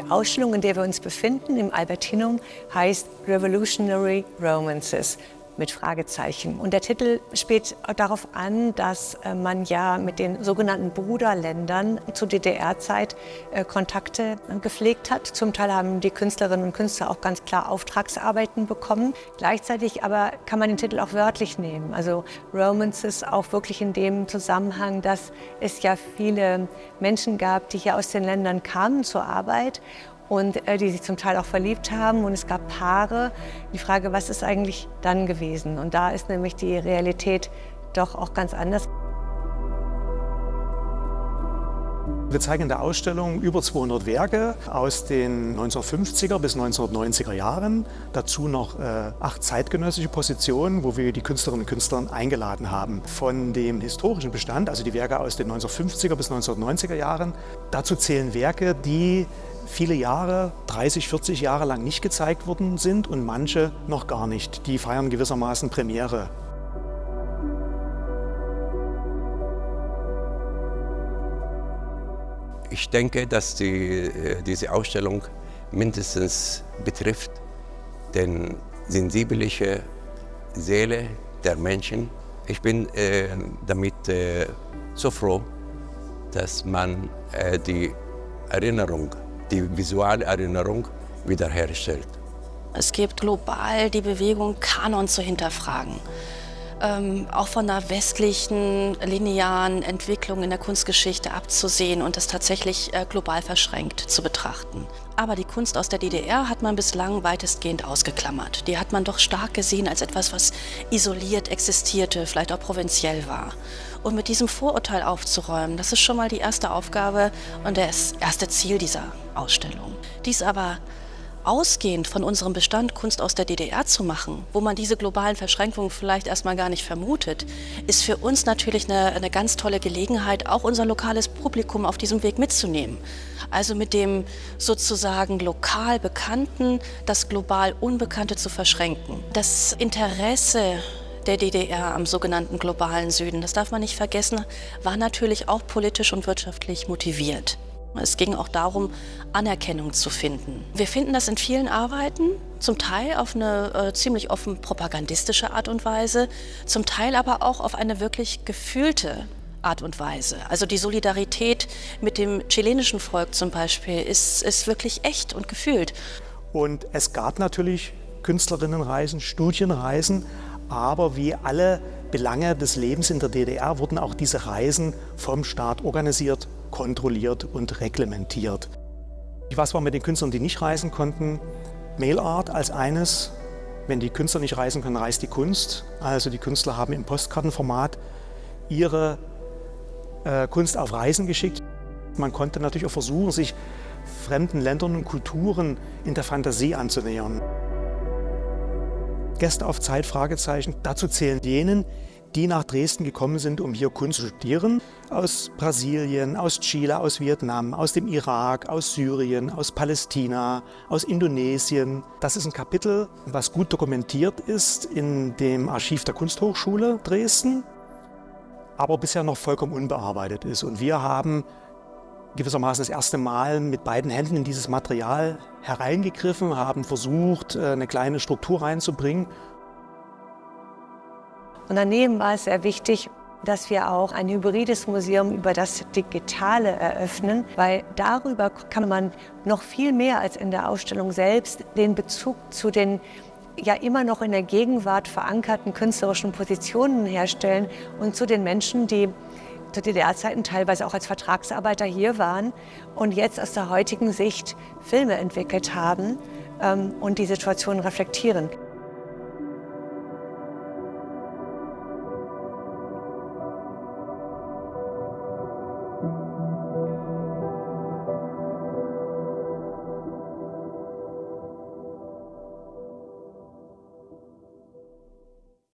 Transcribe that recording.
Ausstellung, in der wir uns befinden, im Albertinum, heißt Revolutionary Romances mit Fragezeichen. Und der Titel spielt darauf an, dass man ja mit den sogenannten Bruderländern zur DDR-Zeit Kontakte gepflegt hat. Zum Teil haben die Künstlerinnen und Künstler auch ganz klar Auftragsarbeiten bekommen. Gleichzeitig aber kann man den Titel auch wörtlich nehmen. Also Romances auch wirklich in dem Zusammenhang, dass es ja viele Menschen gab, die hier aus den Ländern kamen zur Arbeit und die sich zum Teil auch verliebt haben. Und es gab Paare. Die Frage, was ist eigentlich dann gewesen? Und da ist nämlich die Realität doch auch ganz anders. Wir zeigen in der Ausstellung über 200 Werke aus den 1950er bis 1990er Jahren. Dazu noch 8 zeitgenössische Positionen, wo wir die Künstlerinnen und Künstler eingeladen haben. Von dem historischen Bestand, also die Werke aus den 1950er bis 1990er Jahren, dazu zählen Werke, die viele Jahre, 30, 40 Jahre lang nicht gezeigt worden sind und manche noch gar nicht. Die feiern gewissermaßen Premiere. Ich denke, dass diese Ausstellung mindestens betrifft die sensible Seele der Menschen. Ich bin damit so froh, dass man die Erinnerung, die visuelle Erinnerung wiederherstellt. Es gibt global die Bewegung, Kanon zu hinterfragen. Auch von einer westlichen, linearen Entwicklung in der Kunstgeschichte abzusehen und das tatsächlich global verschränkt zu betrachten. Aber die Kunst aus der DDR hat man bislang weitestgehend ausgeklammert. Die hat man doch stark gesehen als etwas, was isoliert existierte, vielleicht auch provinziell war. Und mit diesem Vorurteil aufzuräumen, das ist schon mal die erste Aufgabe und das erste Ziel dieser Ausstellung. Dies aber ausgehend von unserem Bestand Kunst aus der DDR zu machen, wo man diese globalen Verschränkungen vielleicht erstmal gar nicht vermutet, ist für uns natürlich eine ganz tolle Gelegenheit, auch unser lokales Publikum auf diesem Weg mitzunehmen. Also mit dem sozusagen lokal Bekannten das global Unbekannte zu verschränken. Das Interesse der DDR am sogenannten globalen Süden, das darf man nicht vergessen, war natürlich auch politisch und wirtschaftlich motiviert. Es ging auch darum, Anerkennung zu finden. Wir finden das in vielen Arbeiten, zum Teil auf eine ziemlich offen propagandistische Art und Weise, zum Teil aber auch auf eine wirklich gefühlte Art und Weise. Also die Solidarität mit dem chilenischen Volk zum Beispiel ist wirklich echt und gefühlt. Und es gab natürlich Künstlerinnenreisen, Studienreisen, aber wie alle Belange des Lebens in der DDR wurden auch diese Reisen vom Staat organisiert, kontrolliert und reglementiert. Was war mit den Künstlern, die nicht reisen konnten? Mailart als eines. Wenn die Künstler nicht reisen können, reist die Kunst. Also die Künstler haben im Postkartenformat ihre Kunst auf Reisen geschickt. Man konnte natürlich auch versuchen, sich fremden Ländern und Kulturen in der Fantasie anzunähern. Gäste auf Zeit, Fragezeichen. Dazu zählen jenen, die nach Dresden gekommen sind, um hier Kunst zu studieren. Aus Brasilien, aus Chile, aus Vietnam, aus dem Irak, aus Syrien, aus Palästina, aus Indonesien. Das ist ein Kapitel, was gut dokumentiert ist in dem Archiv der Kunsthochschule Dresden, aber bisher noch vollkommen unbearbeitet ist. Und wir haben gewissermaßen das erste Mal mit beiden Händen in dieses Material hereingegriffen, haben versucht, eine kleine Struktur reinzubringen. Und daneben war es sehr wichtig, dass wir auch ein hybrides Museum über das Digitale eröffnen, weil darüber kann man noch viel mehr als in der Ausstellung selbst den Bezug zu den ja immer noch in der Gegenwart verankerten künstlerischen Positionen herstellen und zu den Menschen, die zu DDR-Zeiten teilweise auch als Vertragsarbeiter hier waren und jetzt aus der heutigen Sicht Filme entwickelt haben und die Situation reflektieren.